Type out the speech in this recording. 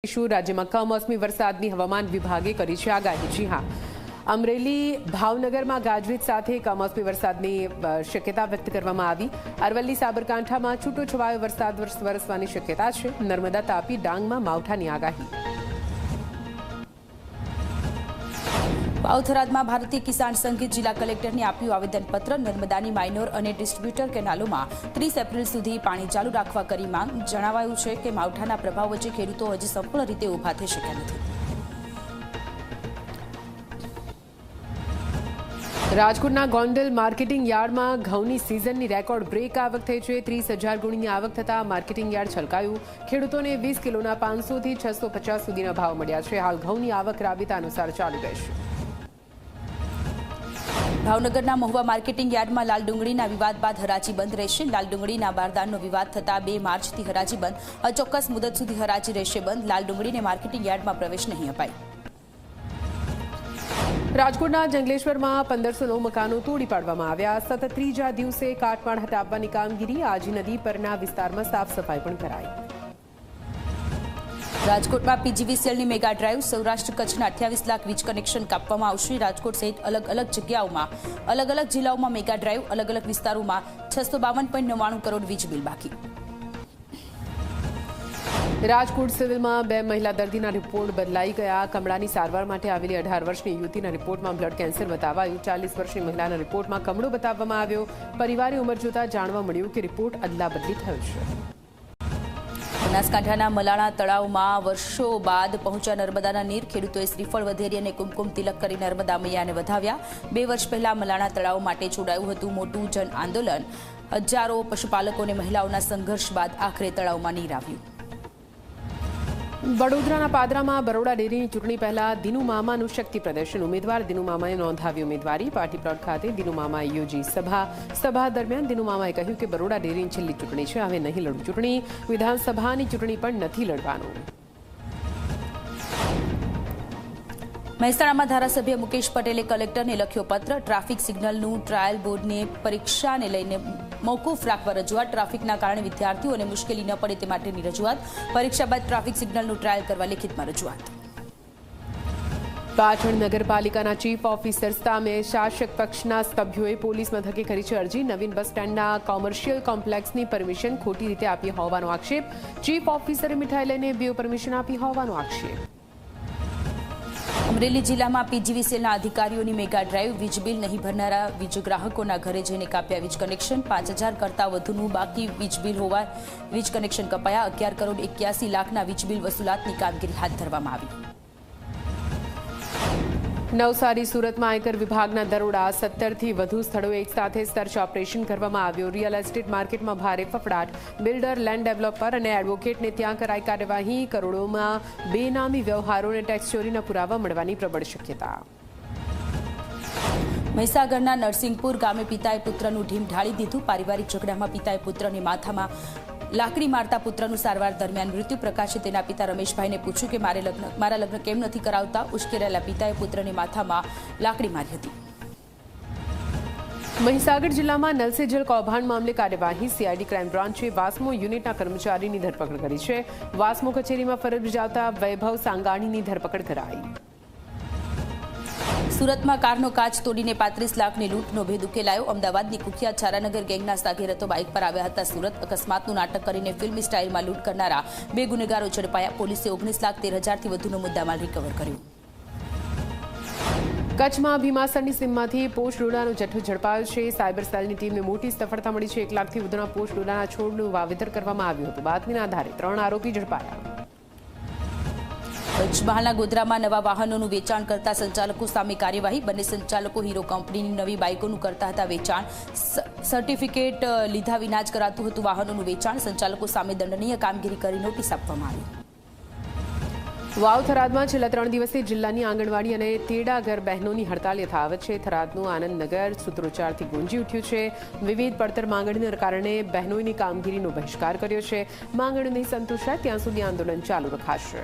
રાજ્યમાં કમોસમી વરસાદની હવામાન વિભાગે કરી છે આગાહી। જી હા, અમરેલી ભાવનગરમાં ગાજવીજ સાથે કમોસમી વરસાદની શક્યતા વ્યક્ત કરવામાં આવી। અરવલ્લી સાબરકાંઠામાં છૂટોછવાયો વરસાદ વરસવાની શક્યતા છે। નર્મદા તાપી ડાંગમાં માવઠાની આગાહી। પાવથરાદમાં ભારતીય કિસાન સંઘે જિલ્લા કલેક્ટરને આપ્યું આવેદનપત્ર। નર્મદાની માઇનોર અને ડિસ્ટ્રીબ્યુટર કેનાલોમાં 30 એપ્રિલ સુધી પાણી ચાલુ રાખવા કરી માંગ। જણાવાયું છે કે માવઠાના પ્રભાવ વચ્ચે ખેડૂતો હજી સંપૂર્ણ રીતે ઊભા થઈ શક્યા નથી। રાજકોટના ગોંડલ માર્કેટિંગ યાર્ડમાં ઘઉંની સિઝનની રેકોર્ડ બ્રેક આવક થઈ છે। 30,000 ગુણીની આવક થતાં માર્કેટિંગ યાર્ડ છલકાયું। ખેડૂતોને 20 કિલોના 500 થી 650 સુધીના ભાવ મળ્યા છે। હાલ ઘઉંની આવક રાબેતા અનુસાર ચાલુ રહેશે। ભાવનગરના મહુવા માર્કેટિંગ યાર્ડમાં લાલ ડુંગળીના વિવાદ બાદ હરાજી બંધ રહેશે। લાલ ડુંગળીના બારદાનનો વિવાદ થતાં 2 માર્ચથી હરાજી બંધ। અચોક્કસ મુદત સુધી હરાજી રહેશે બંધ। લાલ ડુંગળીને માર્કેટિંગ યાર્ડમાં પ્રવેશ નહીં અપાય। રાજકોટના જંગલેશ્વરમાં 1509 મકાનો તોડી પાડવામાં આવ્યા। સતત ત્રીજા દિવસે કાટમાળ હટાવવાની કામગીરી। આજી નદી પરના વિસ્તારમાં સાફ સફાઈ પણ કરાઈ। રાજકોટમાં પીજીવીસીએલની મેગા ડ્રાઈવ। સૌરાષ્ટ્ર કચ્છના 28 લાખ વીજ કનેક્શન કાપવામાં આવશે। રાજકોટ સહિત અલગ અલગ જગ્યાઓમાં અલગ અલગ જિલ્લાઓમાં મેગા ડ્રાઈવ। અલગ અલગ વિસ્તારોમાં 652.99 કરોડ વીજ બિલ બાકી। રાજકોટ સિવિલમાં 2 મહિલા દર્દીના રિપોર્ટ બદલાઈ ગયા। કમળાની સારવાર માટે આવેલી 18 વર્ષની યુવતીના રિપોર્ટમાં બ્લડ કેન્સર બતાવાયું। 40 વર્ષની મહિલાના રિપોર્ટમાં કમળો બતાવવામાં આવ્યો। પરિવારે ઉંમર જોતા જાણવા મળ્યું કે રિપોર્ટ અદલાબદલી થયો છે। બનાસકાંઠાના મલાણા તળાવમાં વર્ષો બાદ પહોંચ્યા નર્મદાના નીર। ખેડૂતોએ શ્રીફળ વધેરી અને કુમકુમ તિલક કરી નર્મદા મૈયાને વધાવ્યા। 2 વર્ષ પહેલા મલાણા તળાવ માટે છોડાયું હતું મોટું જન આંદોલન। હજારો પશુપાલકો અને મહિલાઓના સંઘર્ષ બાદ આખરે તળાવમાં નીર આવ્યું। વડોદરાના પાદરામાં બરોડા ડેરીની ચૂંટણી પહેલા દિનુ મામાનું શક્તિ પ્રદર્શન। ઉમેદવાર દિનુ મામાએ નોંધાવી ઉમેદવારી। પાર્ટી પ્લોટ ખાતે દિનુ મામાએ યોજી સભા દરમિયાન દિનુ મામાએ કહ્યું કે બરોડા ડેરીની છેલ્લી ચૂંટણી છે, હવે નહીં લડું ચૂંટણી। વિધાનસભાની ચૂંટણી પણ નથી લડવાનું। મહેસાણામાં ધારાસભ્ય મુકેશ પટેલે કલેક્ટરને લખ્યો પત્ર। ટ્રાફિક સિગ્નલનું ટ્રાયલ બોર્ડને પરીક્ષાને લઈને મોકૂફ રાખવા રજૂઆત। ટ્રાફિકના કારણે વિદ્યાર્થીઓને મુશ્કેલી ન પડે તે માટેની રજૂઆત। પરીક્ષા બાદ ટ્રાફિક સિગ્નલનું ટ્રાયલ કરવા લેખિતમાં રજૂઆત। પાટણ નગરપાલિકાના ચીફ ઓફિસર સામે શાસક પક્ષના સભ્યોએ પોલીસ મથકે કરી છે અરજી। નવીન બસ સ્ટેન્ડના કોમર્શિયલ કોમ્પ્લેક્સની પરમિશન ખોટી રીતે આપી હોવાનો આક્ષેપ। ચીફ ઓફિસરે મીઠાઈ લઈને બીઓ પરમિશન આપી હોવાનો આક્ષેપ। અમરેલી જિલ્લામાં પીજીવીસીએલના અધિકારીઓની મેગા ડ્રાઈવ। વીજ બિલ નહીં ભરનારા વીજ ગ્રાહકોના ઘરે જઈને કાપ્યા વીજ કનેક્શન। 5,000 કરતાં વધુનું બાકી વીજ બિલ હોવા વીજ કનેક્શન કપાયા। 11 કરોડ 81 લાખના વીજ બિલ વસૂલાતની કામગીરી હાથ ધરવામાં આવી। નવસારી સુરતમાં આયકર વિભાગના દરોડા। 17 થી વધુ સ્થળોએ એક સાથે સર્ચ ઓપરેશન કરવામાં આવ્યો। રિયલ એસ્ટેટ માર્કેટમાં ભારે ફફડાટ। બિલ્ડર, લેન્ડ ડેવલપર અને એડવોકેટને ત્યાં કરાઈ કાર્યવાહી। કરોડોમાં બેનામી વ્યવહારો અને ટેક્સ ચોરીના પુરાવા મળવાની પ્રબળ શક્યતા। મહીસાગરના નરસિંહપુર ગામે પિતાએ પુત્રનું ઢીમ ઢાળી દીધું। પારિવારિક ઝઘડામાં પિતાએ પુત્રને માથામાં લાકડી મારતા પુત્રનું સારવાર દરમિયાન મૃત્યુ। પ્રકાશે તેના પિતા રમેશભાઈને પૂછ્યું કે મારા લગ્ન કેમ નથી કરાવતા। ઉશ્કેરાયેલા પિતાએ પુત્રને માથામાં લાકડી મારી હતી। મહીસાગર જિલ્લામાં નલ સે જલ કૌભાંડ મામલે કાર્યવાહી। સીઆઈડી ક્રાઇમ બ્રાન્ચે વાસ્મો યુનિટના કર્મચારીની ધરપકડ કરી છે। વાસ્મો કચેરીમાં ફરજ બજાવતા વૈભવ સાંગાણીની ધરપકડ કરાઈ। સુરતમાં કારનો કાચ તોડીને 35 લાખની લૂંટનો ભેદ ઉકેલાયો। અમદાવાદની કુખ્યાત છારાનગર ગેંગના સાગીરતો બાઇક પર આવ્યા હતા સુરત। અકસ્માતનું નાટક કરીને ફિલ્મી સ્ટાઇલમાં લૂંટ કરનારા 2 ગુનેગારો ઝડપાયા। પોલીસે 19,13,000થી વધુનો મુદ્દામાલ રિકવર કર્યો। કચ્છમાં ભીમાસરની સીમમાંથી પોષ ડોડાનો જથ્થો ઝડપાયો છે। સાયબર સેલની ટીમને મોટી સફળતા મળી છે। 1 લાખથી વધુના પોષ ડોડાના છોડનું વાવેતર કરવામાં આવ્યું હતું। બાતમીના આધારે 3 આરોપી ઝડપાયા। પંચમહાલના ગોધરામાં નવા વાહનોનું વેચાણ કરતા સંચાલકો સામે કાર્યવાહી। બંને સંચાલકો હીરો કંપનીની નવી બાઇકોનું કરતા હતા વેચાણ। સર્ટિફિકેટ લીધા વિના જ કરાતું હતું વાહનોનું વેચાણ। સંચાલકો સામે દંડનીય કામગીરી કરી નોટિસ આપવામાં આવી। વાવ થરાદમાં છેલ્લા 3 દિવસથી જિલ્લાની આંગણવાડી અને તેડાગર બહેનોની હડતાલ યથાવત છે। થરાદનું આનંદનગર સૂત્રોચ્ચારથી ગુંજી ઉઠ્યું છે। વિવિધ પડતર માંગણીના કારણે બહેનોની કામગીરીનો બહિષ્કાર કર્યો છે। માંગણીઓ નહીં સંતોષાય ત્યાં સુધી આંદોલન ચાલુ રખાશે।